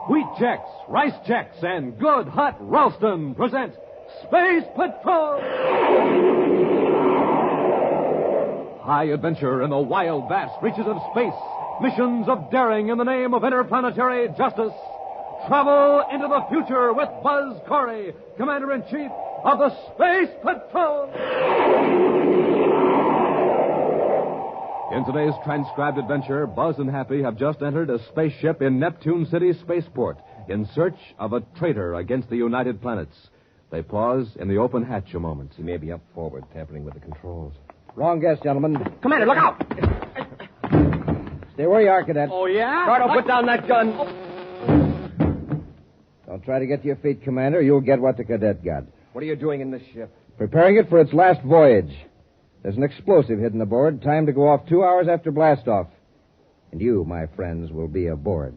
Wheat Chex, Rice Chex, and Good Hot Ralston present Space Patrol! High adventure in the wild, vast reaches of space. Missions of daring in the name of interplanetary justice. Travel into the future with Buzz Corey, Commander-in-Chief of the Space Patrol. In today's transcribed adventure, Buzz and Happy have just entered a spaceship in Neptune City Spaceport in search of a traitor against the United Planets. They pause in the open hatch a moment. He may be up forward, tampering with the controls. Wrong guess, gentlemen. Commander, look out! Stay where you are, cadet. Oh, yeah? Cardo, put down that gun. Don't try to get to your feet, Commander. You'll get what the cadet got. What are you doing in this ship? Preparing it for its last voyage. There's an explosive hidden aboard, timed to go off 2 hours after blastoff. And you, my friends, will be aboard.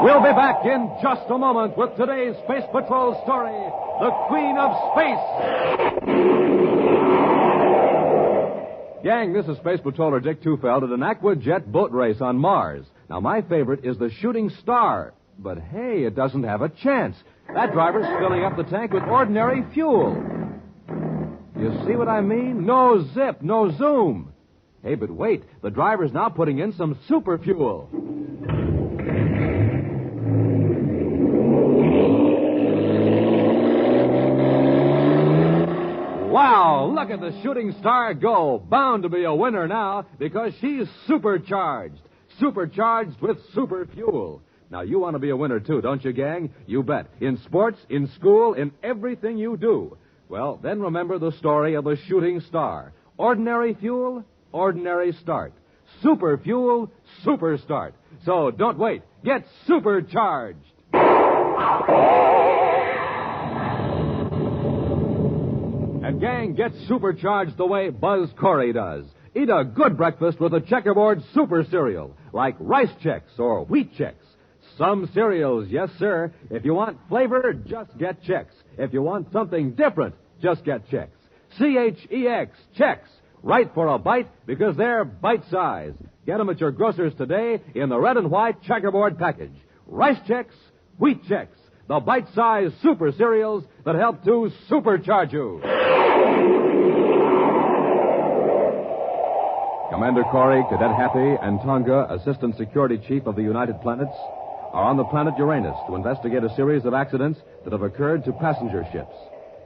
We'll be back in just a moment with today's Space Patrol story, The Queen of Space. Gang, this is Space Patroller Dick Tufeld at an Aquajet boat race on Mars. Now, my favorite is the Shooting Star. But, hey, it doesn't have a chance. That driver's filling up the tank with ordinary fuel. You see what I mean? No zip, no zoom. Hey, but wait. The driver's now putting in some super fuel. Wow, look at the Shooting Star go. Bound to be a winner now because she's supercharged. Supercharged with super fuel. Now, you want to be a winner, too, don't you, gang? You bet. In sports, in school, in everything you do. Well, then remember the story of the Shooting Star. Ordinary fuel, ordinary start. Super fuel, super start. So don't wait. Get supercharged. And, gang, get supercharged the way Buzz Corey does. Eat a good breakfast with a checkerboard super cereal, like Rice Chex or Wheat Chex. Some cereals, yes, sir. If you want flavor, just get Chex. If you want something different, just get Chex. C-H-E-X, Chex. Right for a bite because they're bite-sized. Get them at your grocer's today in the red and white checkerboard package. Rice Chex, Wheat Chex. The bite-sized super cereals that help to supercharge you. Commander Corey, Cadet Happy, and Tonga, Assistant Security Chief of the United Planets, are on the planet Uranus to investigate a series of accidents that have occurred to passenger ships.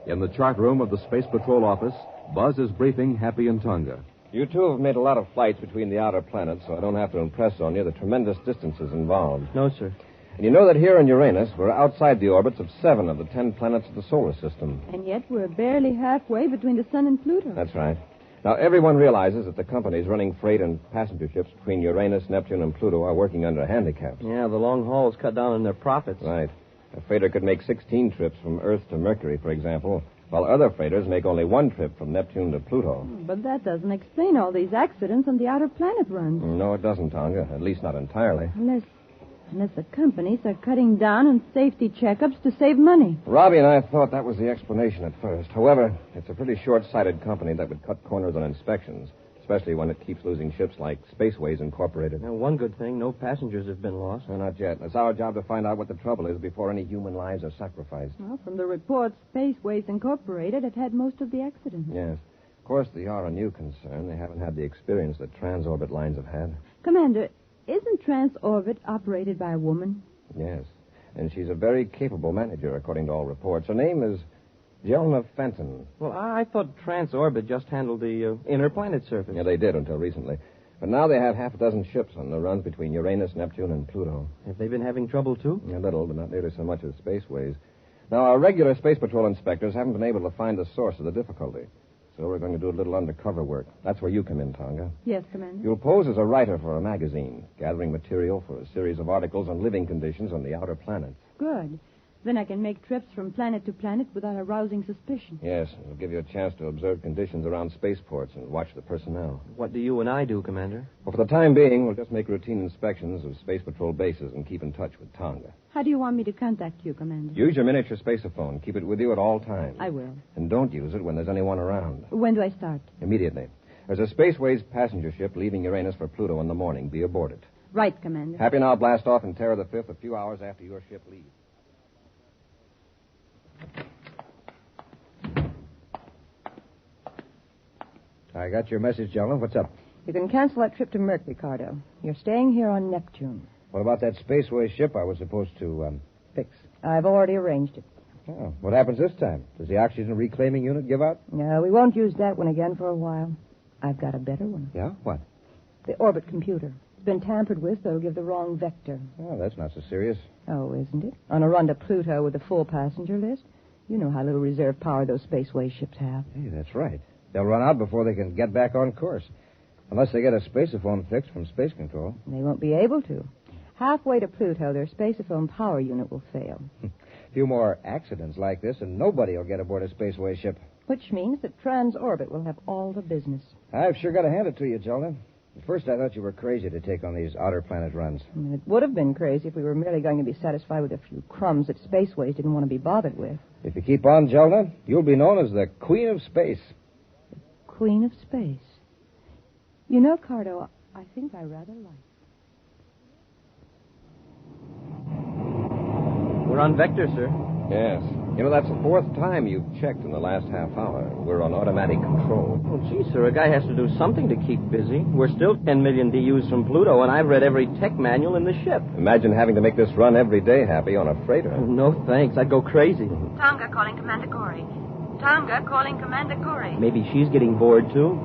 In the chart room of the Space Patrol office, Buzz is briefing Happy and Tonga. You two have made a lot of flights between the outer planets, so I don't have to impress on you the tremendous distances involved. No, sir. And you know that here in Uranus, we're outside the orbits of 7 of the 10 planets of the solar system. And yet we're barely halfway between the Sun and Pluto. That's right. Now, everyone realizes that the companies running freight and passenger ships between Uranus, Neptune, and Pluto are working under handicaps. Yeah, the long hauls cut down on their profits. Right. A freighter could make 16 trips from Earth to Mercury, for example, while other freighters make only 1 trip from Neptune to Pluto. But that doesn't explain all these accidents on the outer planet runs. No, it doesn't, Tonga. At least not entirely. Unless the companies are cutting down on safety checkups to save money. Robbie and I thought that was the explanation at first. However, it's a pretty short-sighted company that would cut corners on inspections, especially when it keeps losing ships like Spaceways Incorporated. Now, one good thing, no passengers have been lost. No, not yet. It's our job to find out what the trouble is before any human lives are sacrificed. Well, from the reports, Spaceways Incorporated have had most of the accidents. Yes. Of course, they are a new concern. They haven't had the experience that transorbit lines have had. Commander, isn't Transorbit operated by a woman? Yes. And she's a very capable manager, according to all reports. Her name is Jelena Fenton. Well, I thought Transorbit just handled the inner planet surface. Yeah, they did until recently. But now they have half a dozen ships on the runs between Uranus, Neptune, and Pluto. Have they been having trouble, too? A little, but not nearly so much as Spaceways. Now, our regular Space Patrol inspectors haven't been able to find the source of the difficulty. So we're going to do a little undercover work. That's where you come in, Tonga. Yes, Commander. You'll pose as a writer for a magazine, gathering material for a series of articles on living conditions on the outer planets. Good. Then I can make trips from planet to planet without arousing suspicion. Yes, it'll give you a chance to observe conditions around spaceports and watch the personnel. What do you and I do, Commander? Well, for the time being, we'll just make routine inspections of Space Patrol bases and keep in touch with Tonga. How do you want me to contact you, Commander? Use your miniature spaceophone. Keep it with you at all times. I will. And don't use it when there's anyone around. When do I start? Immediately. There's a Spaceways passenger ship leaving Uranus for Pluto in the morning. Be aboard it. Right, Commander. Happy now blast off in Terra the 5th a few hours after your ship leaves. I got your message, gentlemen. What's up? You can cancel that trip to Mercury, Ricardo. You're staying here on Neptune. What about that spaceway ship I was supposed to, fix? I've already arranged it. Oh, what happens this time? Does the oxygen reclaiming unit give out? No, we won't use that one again for a while. I've got a better one. Yeah? What? The orbit computer. It's been tampered with, so it'll give the wrong vector. Oh, that's not so serious. Oh, isn't it? On a run to Pluto with a full passenger list, you know how little reserve power those spaceway ships have. Hey, that's right. They'll run out before they can get back on course. Unless they get a spaceophone fixed from space control. They won't be able to. Halfway to Pluto, their spaceophone power unit will fail. A few more accidents like this, and nobody will get aboard a spaceway ship. Which means that Transorbit will have all the business. I've sure got to hand it to you, Zelda. At first, I thought you were crazy to take on these outer planet runs. It would have been crazy if we were merely going to be satisfied with a few crumbs that Spaceways didn't want to be bothered with. If you keep on, Zelda, you'll be known as the Queen of Space. Queen of Space. You know, Cardo, I think I rather like. We're on vector, sir. Yes. You know, that's the fourth time you've checked in the last half hour. We're on automatic control. Well, gee, sir, a guy has to do something to keep busy. We're still 10 million DUs from Pluto, and I've read every tech manual in the ship. Imagine having to make this run every day, Happy, on a freighter. Oh, no, thanks. I'd go crazy. Tonga calling Commander Corey. Tonga calling Commander Corey. Maybe she's getting bored, too.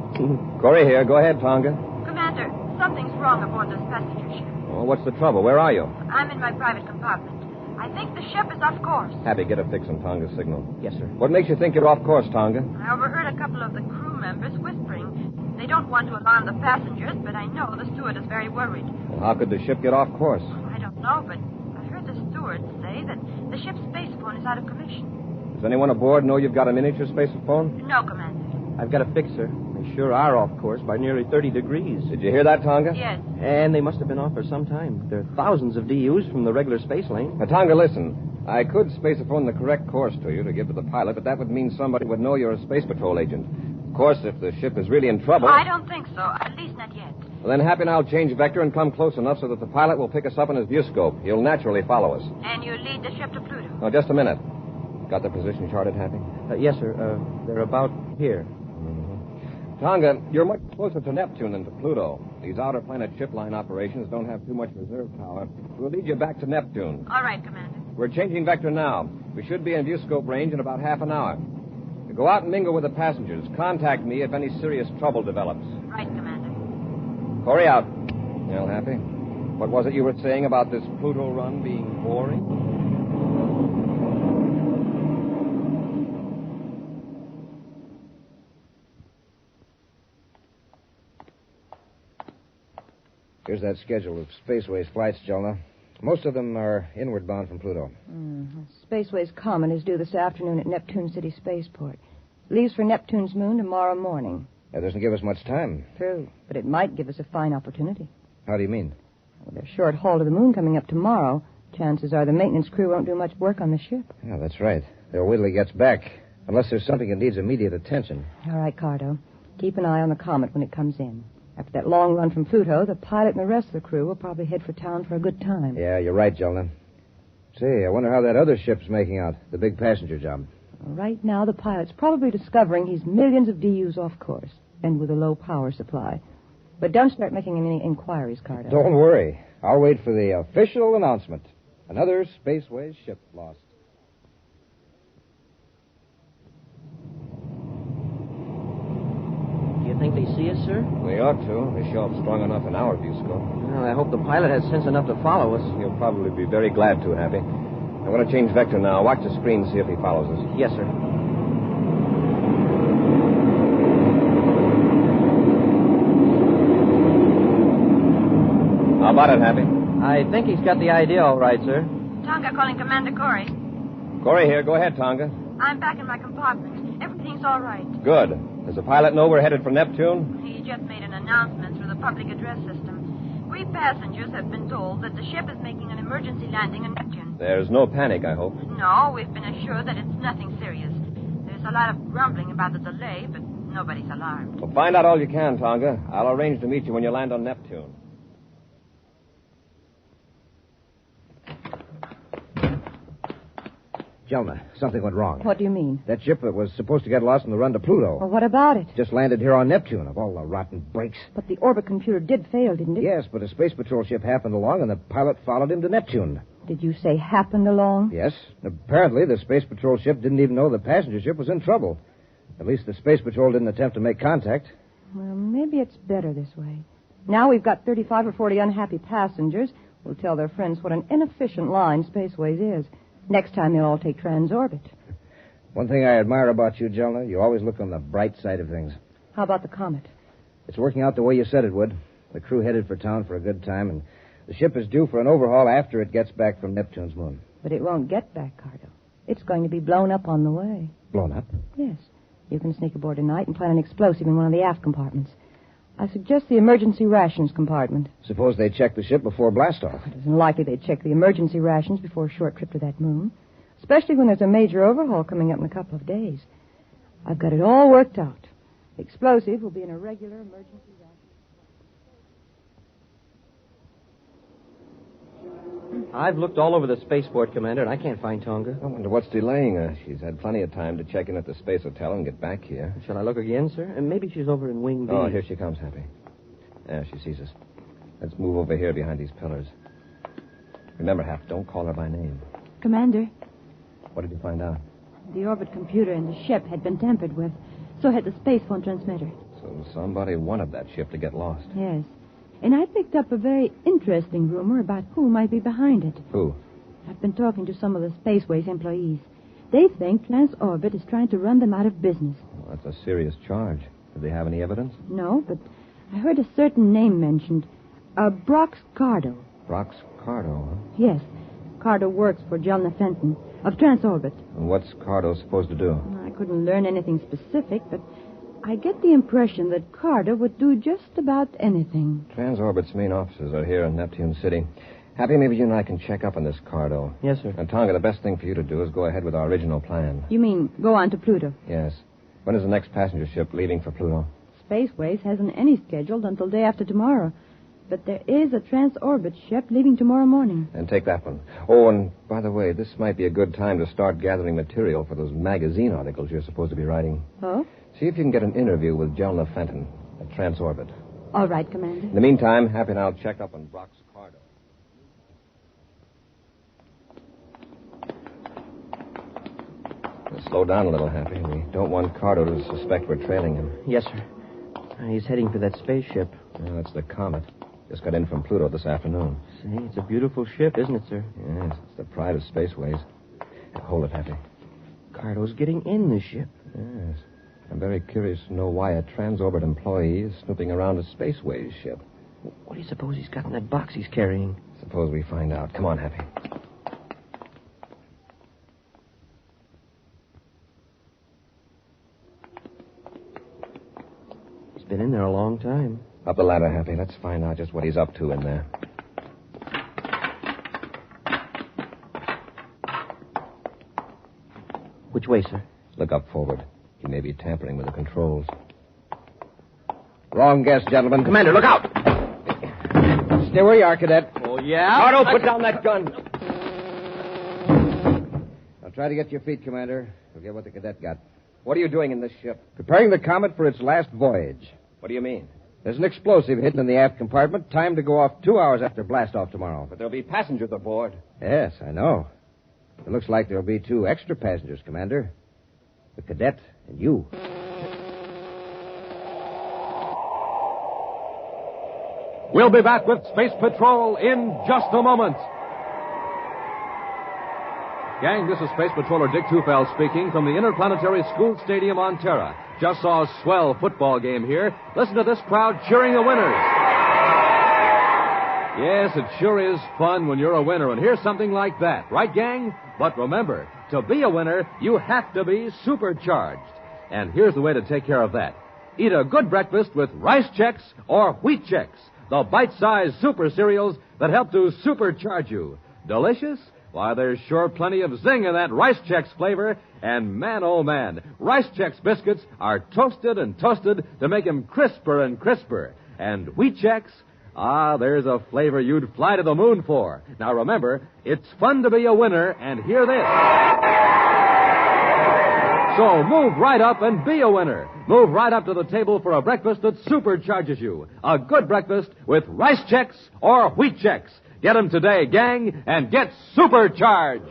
Corey here. Go ahead, Tonga. Commander, something's wrong aboard this passenger ship. Well, what's the trouble? Where are you? I'm in my private compartment. I think the ship is off course. Happy, get a fix on Tonga's signal. Yes, sir. What makes you think you're off course, Tonga? I overheard a couple of the crew members whispering. They don't want to alarm the passengers, but I know the steward is very worried. Well, how could the ship get off course? I don't know, but I heard the steward say that the ship's spacephone is out of commission. Does anyone aboard know you've got a miniature spaceophone? No, Commander. I've got a fix, sir. They sure are off course by nearly 30 degrees. Did you hear that, Tonga? Yes. And they must have been off for some time. There are thousands of DUs from the regular space lane. Now, Tonga, listen. I could spaceophone the correct course to you to give to the pilot, but that would mean somebody would know you're a space patrol agent. Of course, if the ship is really in trouble... I don't think so. At least not yet. Well, then Happy and I'll change vector and come close enough so that the pilot will pick us up in his viewscope. He'll naturally follow us. And you lead the ship to Pluto. Oh, just a minute. Got the position charted, Happy? Yes, sir. They're about here. Tonga, you're much closer to Neptune than to Pluto. These outer planet ship line operations don't have too much reserve power. We'll lead you back to Neptune. All right, Commander. We're changing vector now. We should be in viewscope range in about half an hour. Go out and mingle with the passengers. Contact me if any serious trouble develops. Right, Commander. Corey out. Well, Happy, what was it you were saying about this Pluto run being boring? Here's that schedule of Spaceways flights, Jonah. Most of them are inward bound from Pluto. Spaceways Comet is due this afternoon at Neptune City Spaceport. Leaves for Neptune's moon tomorrow morning. That doesn't give us much time. True, but it might give us a fine opportunity. How do you mean? With a short haul to the moon coming up tomorrow, chances are the maintenance crew won't do much work on the ship. Yeah, that's right. They'll wait till he gets back, unless there's something that needs immediate attention. All right, Cardo. Keep an eye on the Comet when it comes in. After that long run from Pluto, the pilot and the rest of the crew will probably head for town for a good time. Yeah, you're right, Jonah. Say, I wonder how that other ship's making out, the big passenger job. Right now, the pilot's probably discovering he's millions of DUs off course, and with a low power supply. But don't start making any inquiries, Cardo. Don't worry. I'll wait for the official announcement. Another Spaceways ship lost. Do you think they see us, sir? They ought to. They show up strong enough in our viewscope. Well, I hope the pilot has sense enough to follow us. He'll probably be very glad to, Happy. I'm going to change vector now. Watch the screen, see if he follows us. Yes, sir. How about it, Happy? I think he's got the idea all right, sir. Tonga calling Commander Corey. Corey here. Go ahead, Tonga. I'm back in my compartment. Everything's all right. Good. Does the pilot know we're headed for Neptune? He just made an announcement through the public address system. We passengers have been told that the ship is making an emergency landing on Neptune. There's no panic, I hope. No, we've been assured that it's nothing serious. There's a lot of grumbling about the delay, but nobody's alarmed. Well, find out all you can, Tonga. I'll arrange to meet you when you land on Neptune. Jelna, something went wrong. What do you mean? That ship that was supposed to get lost on the run to Pluto Well, what about it? just landed here on Neptune, of all the rotten breaks. But the orbit computer did fail, didn't it? Yes, but a space patrol ship happened along, and the pilot followed him to Neptune. Did you say happened along? Yes. Apparently, the space patrol ship didn't even know the passenger ship was in trouble. At least the space patrol didn't attempt to make contact. Well, maybe it's better this way. Now we've got 35 or 40 unhappy passengers who'll tell their friends what an inefficient line Spaceways is. Next time they'll all take Transorbit. One thing I admire about you, Jelna, you always look on the bright side of things. How about the comet? It's working out the way you said it would. The crew headed for town for a good time, and the ship is due for an overhaul after it gets back from Neptune's moon. But it won't get back, Cardo. It's going to be blown up on the way. Blown up? Yes. You can sneak aboard tonight and plant an explosive in one of the aft compartments. I suggest the emergency rations compartment. Suppose they check the ship before blastoff. It isn't likely they'd check the emergency rations before a short trip to that moon, especially when there's a major overhaul coming up in a couple of days. I've got it all worked out. The explosive will be in a regular emergency ration. I've looked all over the spaceport, Commander, and I can't find Tonga. I wonder what's delaying her. She's had plenty of time to check in at the space hotel and get back here. Shall I look again, sir? And maybe she's over in Wing B. Oh, here she comes, Happy. Yeah, she sees us. Let's move over here behind these pillars. Remember, Hap, don't call her by name. Commander, What did you find out? the orbit computer in the ship had been tampered with. So had the space phone transmitter. So somebody wanted that ship to get lost. Yes. And I picked up a very interesting rumor about who might be behind it. Who? I've been talking to some of the Spaceways employees. They think Transorbit is trying to run them out of business. Well, that's a serious charge. Did they have any evidence? No, but I heard a certain name mentioned. Brox Cardo. Brox Cardo, huh? Yes. Cardo works for Jelna Fenton of Transorbit. And what's Cardo supposed to do? I couldn't learn anything specific, but I get the impression that Cardo would do just about anything. Transorbit's main offices are here in Neptune City. Happy, maybe you and I can check up on this Cardo. Yes, sir. And Tonga, the best thing for you to do is go ahead with our original plan. You mean go on to Pluto? Yes. When is the next passenger ship leaving for Pluto? Spaceways hasn't any scheduled until day after tomorrow. But there is a Transorbit ship leaving tomorrow morning. And take that one. Oh, and by the way, this might be a good time to start gathering material for those magazine articles you're supposed to be writing. Oh? See if you can get an interview with Jelna Fenton at Transorbit. All right, Commander. In the meantime, Happy and I'll check up on Brock's Cardo. Let's slow down a little, Happy. We don't want Cardo to suspect we're trailing him. Yes, sir. He's heading for that spaceship. Yeah, that's the Comet. Just got in from Pluto this afternoon. See, it's a beautiful ship, isn't it, sir? Yes, it's the pride of Spaceways. Hold it, Happy. Cardo's getting in the ship. Yes. I'm very curious to know why a Transorbit employee is snooping around a Spaceways ship. What do you suppose he's got in that box he's carrying? Suppose we find out. Come on, Happy. He's been in there a long time. Up the ladder, Happy. Let's find out just what he's up to in there. Which way, sir? Look up forward. He may be tampering with the controls. Wrong guess, gentlemen. Commander, look out! Stay where you are, Cadet. Oh, yeah? Cardo, put down that gun. Now try to get to your feet, Commander. Forget what the cadet got. What are you doing in this ship? Preparing the Comet for its last voyage. What do you mean? There's an explosive hidden in the aft compartment, timed to go off 2 hours after blastoff tomorrow. But there'll be passengers aboard. Yes, I know. It looks like there'll be 2 extra passengers, Commander. The cadet and you. We'll be back with Space Patrol in just a moment. Gang, this is Space Patroller Dick Tufeld speaking from the Interplanetary School Stadium on Terra. Just saw a swell football game here. Listen to this crowd cheering the winners. Yes, it sure is fun when you're a winner, and here's something like that. Right, gang? But remember, to be a winner, you have to be supercharged. And here's the way to take care of that. Eat a good breakfast with Rice Chex or Wheat Chex, the bite-sized super cereals that help to supercharge you. Delicious? Why, there's sure plenty of zing in that Rice Chex flavor. And man, oh man, Rice Chex biscuits are toasted and toasted to make them crisper and crisper. And Wheat Chex, there's a flavor you'd fly to the moon for. Now remember, it's fun to be a winner, and hear this. So move right up and be a winner. Move right up to the table for a breakfast that supercharges you. A good breakfast with rice checks or wheat checks. Get them today, gang, and get supercharged.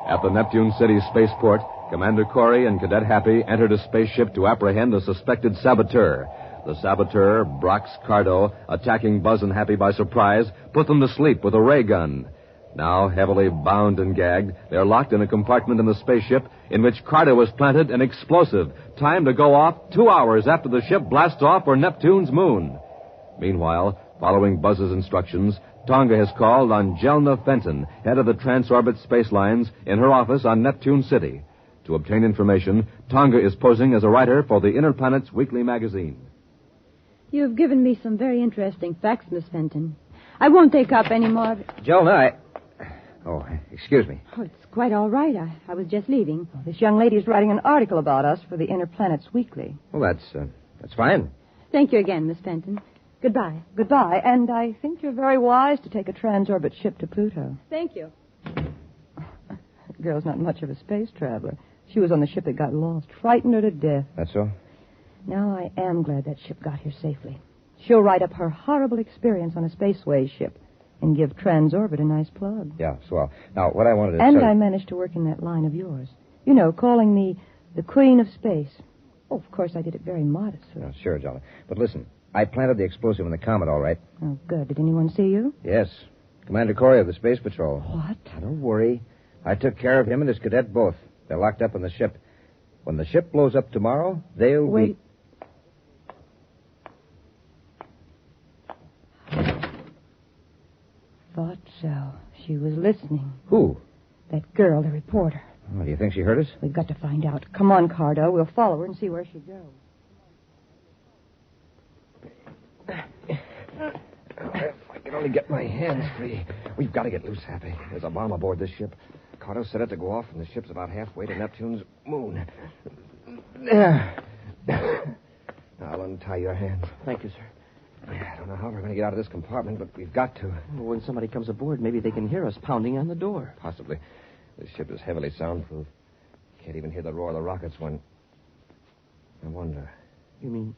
At the Neptune City spaceport, Commander Corey and Cadet Happy entered a spaceship to apprehend a suspected saboteur. The saboteur, Brox Cardo, attacking Buzz and Happy by surprise, put them to sleep with a ray gun. Now, heavily bound and gagged, they're locked in a compartment in the spaceship in which Cardo has planted an explosive, timed to go off 2 hours after the ship blasts off for Neptune's moon. Meanwhile, following Buzz's instructions, Tonga has called on Jelna Fenton, head of the Transorbit Space Lines, in her office on Neptune City. To obtain information, Tonga is posing as a writer for the Inner Planets Weekly magazine. You have given me some very interesting facts, Miss Fenton. I won't take up any more of it. Jelna, Oh, excuse me. Oh, it's quite all right. I was just leaving. This young lady's writing an article about us for the Inner Planets Weekly. Well, that's fine. Thank you again, Miss Fenton. Goodbye. Goodbye, and I think you're very wise to take a transorbit ship to Pluto. Thank you. The girl's not much of a space traveler. She was on the ship that got lost. Frightened her to death. That's so? Now I am glad that ship got here safely. She'll write up her horrible experience on a spaceways ship and give Transorbit a nice plug. Yeah, swell. Now, what I wanted to And say... I managed to work in that line of yours. You know, calling me the Queen of Space. Oh, of course, I did it very modestly. Oh, sure, Jelna. But listen, I planted the explosive in the Comet, all right. Oh, good. Did anyone see you? Yes. Commander Corey of the Space Patrol. What? Now, don't worry. I took care of him and his cadet both. They're locked up in the ship. When the ship blows up tomorrow, they'll Wait. Thought so. She was listening. Who? That girl, the reporter. Oh, do you think she heard us? We've got to find out. Come on, Cardo. We'll follow her and see where she goes. If I can only get my hands free. We've got to get loose, Happy. There's a bomb aboard this ship. Cardo set it to go off, and the ship's about halfway to Neptune's moon. There. Now, I'll untie your hands. Thank you, sir. I don't know how we're going to get out of this compartment, but we've got to. Well, when somebody comes aboard, maybe they can hear us pounding on the door. Possibly. This ship is heavily soundproof. Can't even hear the roar of the rockets when... I wonder. You mean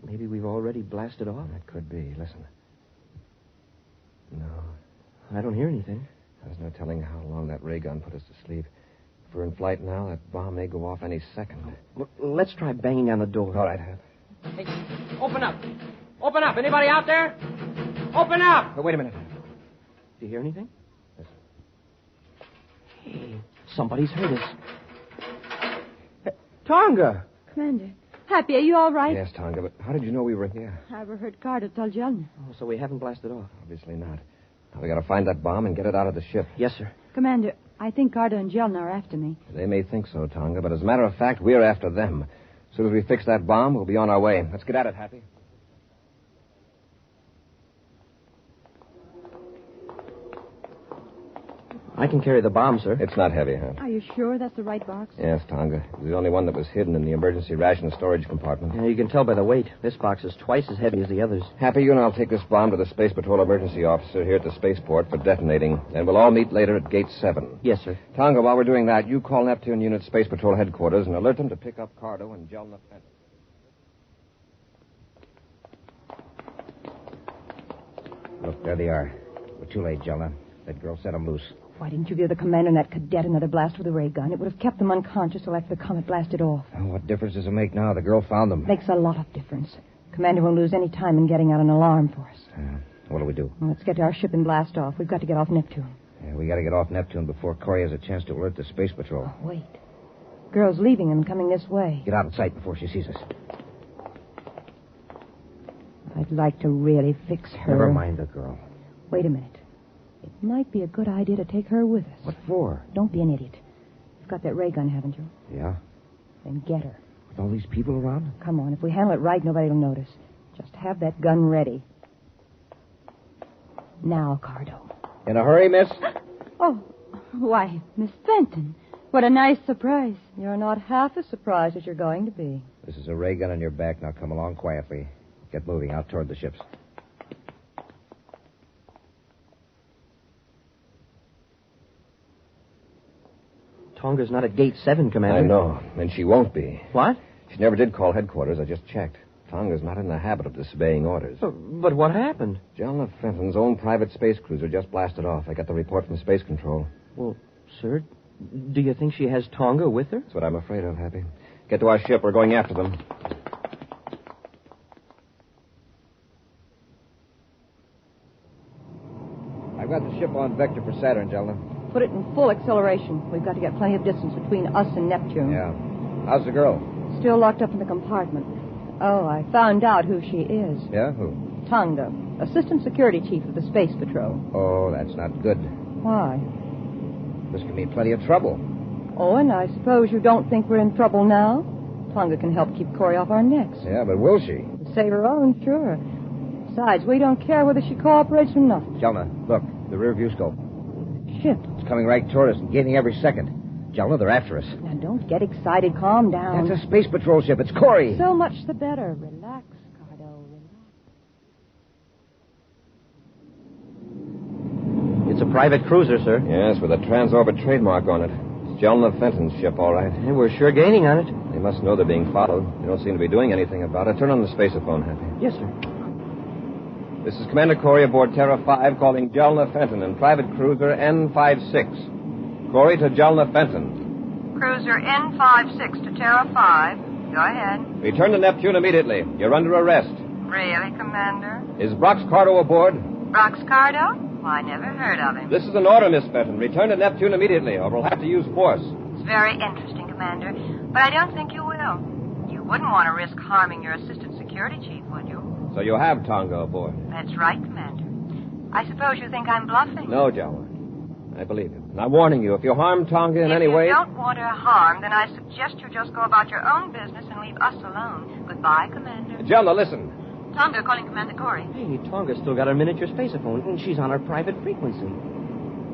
maybe we've already blasted off? That could be. Listen. No. I don't hear anything. There's no telling how long that ray gun put us to sleep. If we're in flight now, that bomb may go off any second. Well, let's try banging on the door. All right, Hap. Hey, open up. Open up. Anybody out there? Open up. Oh, wait a minute. Do you hear anything? Listen. Hey, somebody's heard us. Tonga! Commander. Happy, are you all right? Yes, Tonga, but how did you know we were here? I overheard Cardo tell Jelna. Oh, so we haven't blasted off. Obviously not. Now we got to find that bomb and get it out of the ship. Yes, sir. Commander, I think Cardo and Jelna are after me. They may think so, Tonga, but as a matter of fact, we're after them. As soon as we fix that bomb, we'll be on our way. Let's get at it, Happy. I can carry the bomb, sir. It's not heavy, huh? Are you sure that's the right box? Yes, Tonga. It was the only one that was hidden in the emergency ration storage compartment. Yeah, you can tell by the weight. This box is twice as heavy as the others. Happy, you and I'll take this bomb to the Space Patrol emergency officer here at the spaceport for detonating, and we'll all meet later at Gate 7. Yes, sir. Tonga, while we're doing that, you call Neptune Unit Space Patrol headquarters and alert them to pick up Cardo and Jelna Fenton. Look, there they are. We're too late, Jelna. That girl set them loose. Why didn't you give the commander and that cadet another blast with a ray gun? It would have kept them unconscious till after the comet blasted off. Oh, what difference does it make now? The girl found them. Makes a lot of difference. Commander won't lose any time in getting out an alarm for us. What do we do? Well, let's get to our ship and blast off. We've got to get off Neptune. Yeah, we got to get off Neptune before Corey has a chance to alert the Space Patrol. Oh, wait. Girl's leaving and coming this way. Get out of sight before she sees us. I'd like to really fix her. Never mind the girl. Wait a minute. It might be a good idea to take her with us. What for? Don't be an idiot. You've got that ray gun, haven't you? Yeah? Then get her. With all these people around? Come on. If we handle it right, nobody will notice. Just have that gun ready. Now, Cardo. In a hurry, miss? Oh, why, Miss Fenton. What a nice surprise. You're not half as surprised as you're going to be. This is a ray gun on your back. Now come along quietly. Get moving out toward the ships. Tonga's not at Gate 7, Commander. I know, and she won't be. What? She never did call headquarters. I just checked. Tonga's not in the habit of disobeying orders. But what happened? Jelna Fenton's own private space cruiser just blasted off. I got the report from Space Control. Well, sir, do you think she has Tonga with her? That's what I'm afraid of, Happy. Get to our ship. We're going after them. I've got the ship on vector for Saturn, Jelna. Put it in full acceleration. We've got to get plenty of distance between us and Neptune. Yeah. How's the girl? Still locked up in the compartment. Oh, I found out who she is. Yeah? Who? Tonga, Assistant Security Chief of the Space Patrol. Oh, that's not good. Why? This could mean plenty of trouble. Oh, and I suppose you don't think we're in trouble now? Tonga can help keep Corey off our necks. Yeah, but will she? Save her own, sure. Besides, we don't care whether she cooperates or not. Jelna, look. The rear view scope. Ship. It's coming right toward us and gaining every second. Jelna, they're after us. Now, don't get excited. Calm down. That's a space patrol ship. It's Corey. So much the better. Relax, Cardo. Relax. It's a private cruiser, sir. Yes, with a Transorbit trademark on it. It's Jelna Fenton's ship, all right. Hey, we're sure gaining on it. They must know they're being followed. They don't seem to be doing anything about it. Turn on the spaceophone, Happy. Yes, sir. This is Commander Corey aboard Terra 5 calling Jelna Fenton in private cruiser N56. Corey to Jelna Fenton. Cruiser N56 to Terra 5. Go ahead. Return to Neptune immediately. You're under arrest. Really, Commander? Is Brox Cardo aboard? Brox Cardo? Well, I never heard of him. This is an order, Miss Fenton. Return to Neptune immediately, or we'll have to use force. It's very interesting, Commander, but I don't think you will. You wouldn't want to risk harming your Assistant Security Chief, would you? So you have Tonga aboard? That's right, Commander. I suppose you think I'm bluffing. No, Jelna. I believe you. And I'm warning you, if you harm Tonga in any way... If you don't want her harmed, then I suggest you just go about your own business and leave us alone. Goodbye, Commander. Jelna, listen. Tonga calling Commander Corey. Hey, Tonga's still got her miniature spaceophone, and she's on our private frequency.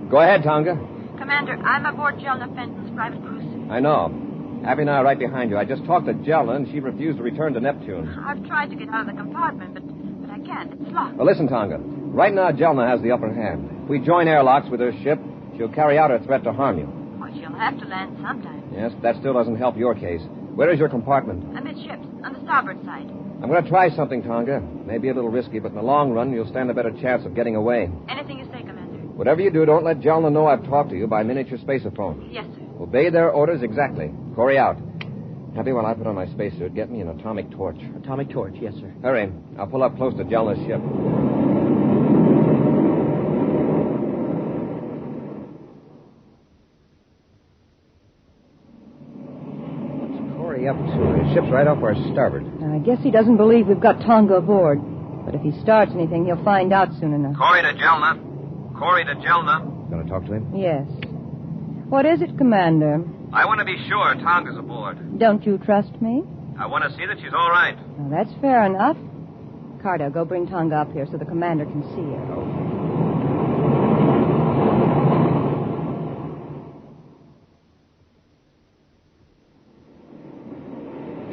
Go ahead, Tonga. Commander, I'm aboard Jelna Fenton's private cruiser. I know. Happy and I are right behind you. I just talked to Jelna, and she refused to return to Neptune. I've tried to get out of the compartment, but I can't. It's locked. Well, listen, Tonga. Right now, Jelna has the upper hand. If we join airlocks with her ship, she'll carry out her threat to harm you. Well, she'll have to land sometime. Yes, but that still doesn't help your case. Where is your compartment? Amidships, on the starboard side. I'm going to try something, Tonga. Maybe a little risky, but in the long run, you'll stand a better chance of getting away. Anything you say, Commander. Whatever you do, don't let Jelna know I've talked to you by miniature spaceophone. Yes, sir. Obey their orders exactly. Corey out. Happy, while I put on my spacesuit, get me an atomic torch. Atomic torch, yes, sir. Hurry. I'll pull up close to Jelna's ship. What's Corey up to? His ship's right off our starboard. Now, I guess he doesn't believe we've got Tonga aboard. But if he starts anything, he'll find out soon enough. Corey to Jelna. Corey to Jelna. Going to talk to him? Yes. What is it, Commander? I want to be sure Tonga's aboard. Don't you trust me? I want to see that she's all right. Well, that's fair enough. Cardo, go bring Tonga up here so the commander can see her.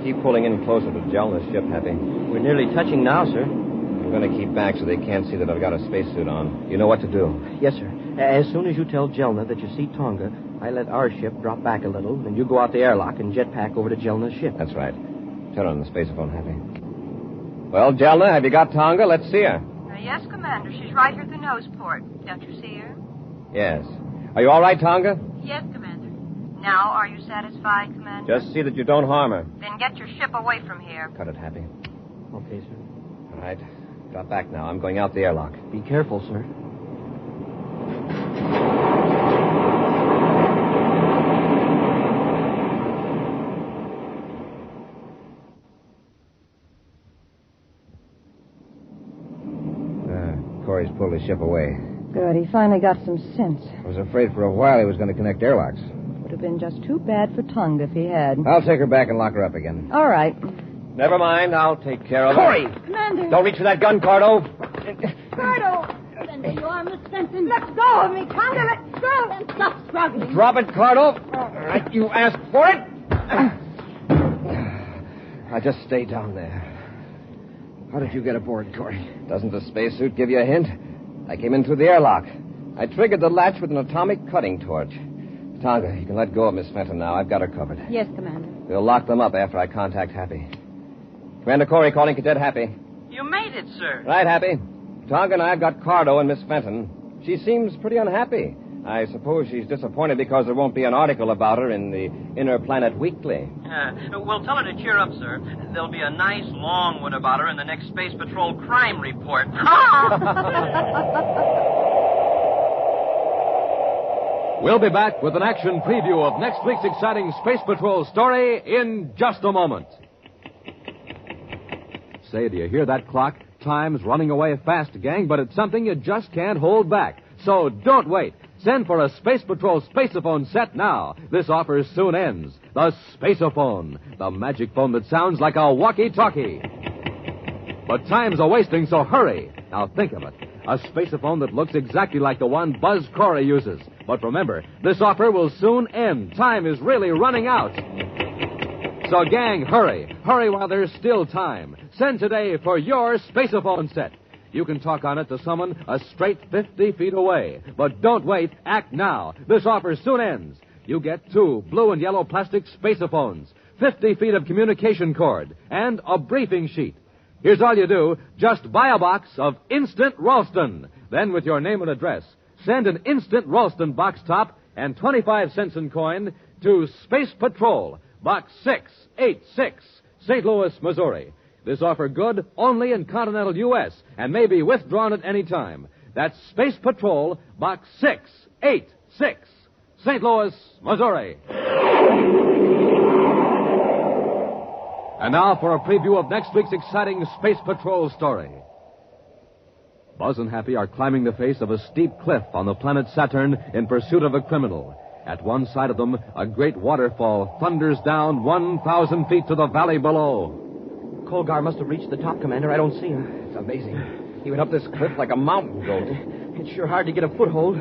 Keep pulling in closer to Jelna's ship, Happy. We're nearly touching now, sir. I'm going to keep back so they can't see that I've got a spacesuit on. You know what to do. Yes, sir. As soon as you tell Jelna that you see Tonga, I let our ship drop back a little, and you go out the airlock and jetpack over to Jelna's ship. That's right. Turn on the spaceophone, Happy. Well, Jelna, have you got Tonga? Let's see her. Yes, Commander. She's right here at the nose port. Don't you see her? Yes. Are you all right, Tonga? Yes, Commander. Now, are you satisfied, Commander? Just see that you don't harm her. Then get your ship away from here. Cut it, Happy. Okay, sir. All right. Drop back now. I'm going out the airlock. Be careful, sir. Corey's pulled his ship away. Good. He finally got some sense. I was afraid for a while he was going to connect airlocks. Would have been just too bad for Tonga if he had. I'll take her back and lock her up again. All right. Never mind. I'll take care of Corey! her. Commander. Don't reach for that gun, Cardo. Cardo! Then there you are, Miss Fenton. Let go of me, Tonga. Let go. Then stop struggling. Drop it, Cardo. All right, you asked for it. I just stay down there. How did you get aboard, Corey? Doesn't the spacesuit give you a hint? I came in through the airlock. I triggered the latch with an atomic cutting torch. The Tonga, you can let go of Miss Fenton now. I've got her covered. Yes, Commander. We'll lock them up after I contact Happy. Commander Corey calling Cadet Happy. You made it, sir. Right, Happy. Tonga and I have got Cardo and Miss Fenton. She seems pretty unhappy. I suppose she's disappointed because there won't be an article about her in the Inner Planet Weekly. Well, tell her to cheer up, sir. There'll be a nice long one about her in the next Space Patrol crime report. We'll be back with an action preview of next week's exciting Space Patrol story in just a moment. Say, do you hear that clock? Time's running away fast, gang, but it's something you just can't hold back. So don't wait. Send for a Space Patrol Spaceophone set now. This offer soon ends. The Spaceophone, the magic phone that sounds like a walkie-talkie. But time's a-wasting, so hurry. Now think of it. A spaceophone that looks exactly like the one Buzz Corey uses. But remember, this offer will soon end. Time is really running out. So, gang, hurry. Hurry while there's still time. Send today for your spaceophone set. You can talk on it to someone a straight 50 feet away. But don't wait. Act now. This offer soon ends. You get 2 blue and yellow plastic spaceophones, 50 feet of communication cord, and a briefing sheet. Here's all you do. Just buy a box of Instant Ralston. Then, with your name and address, send an Instant Ralston box top and 25 cents in coin to Space Patrol, Box 686, St. Louis, Missouri. This offer good only in continental U.S. and may be withdrawn at any time. That's Space Patrol, Box 686, St. Louis, Missouri. And now for a preview of next week's exciting Space Patrol story. Buzz and Happy are climbing the face of a steep cliff on the planet Saturn in pursuit of a criminal. At one side of them, a great waterfall thunders down 1,000 feet to the valley below. Colgar must have reached the top, Commander. I don't see him. It's amazing. He went up this cliff like a mountain goat. It's sure hard to get a foothold.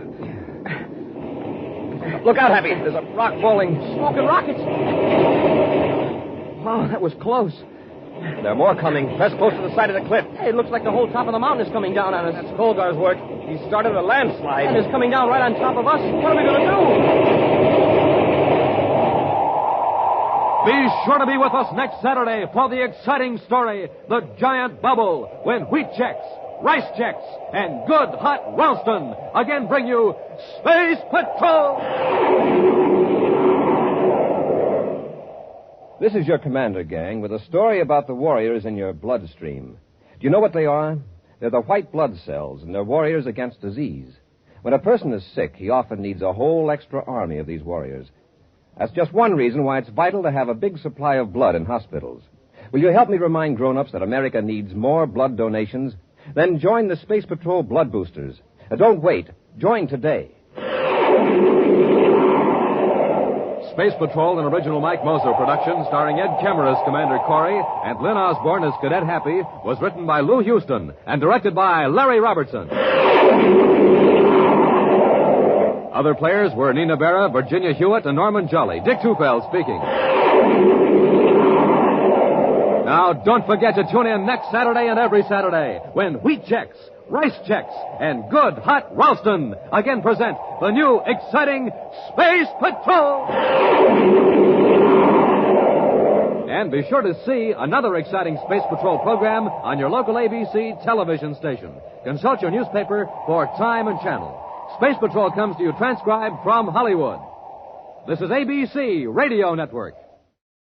Look out, Happy. There's a rock falling. Smoking rockets. Wow, that was close. There are more coming. Press close to the side of the cliff. Hey, it looks like the whole top of the mountain is coming down on us. That's Colgar's work. He started a landslide. And it's coming down right on top of us. What are we going to do? Be sure to be with us next Saturday for the exciting story, The Giant Bubble, when wheat checks, rice checks, and good hot Ralston again bring you Space Patrol! This is your commander, gang, with a story about the warriors in your bloodstream. Do you know what they are? They're the white blood cells, and they're warriors against disease. When a person is sick, he often needs a whole extra army of these warriors. That's just one reason why it's vital to have a big supply of blood in hospitals. Will you help me remind grown-ups that America needs more blood donations? Then join the Space Patrol Blood Boosters. Don't wait. Join today. Space Patrol, an original Mike Moser production starring Ed Kemmer as Commander Corey and Lynn Osborne as Cadet Happy, was written by Lou Houston and directed by Larry Robertson. Other players were Nina Berra, Virginia Hewitt, and Norman Jolly. Dick Tufeld speaking. Now, don't forget to tune in next Saturday and every Saturday when wheat checks, rice checks, and good hot Ralston again present the new exciting Space Patrol. And be sure to see another exciting Space Patrol program on your local ABC television station. Consult your newspaper for time and channel. Space Patrol comes to you transcribed from Hollywood. This is ABC Radio Network.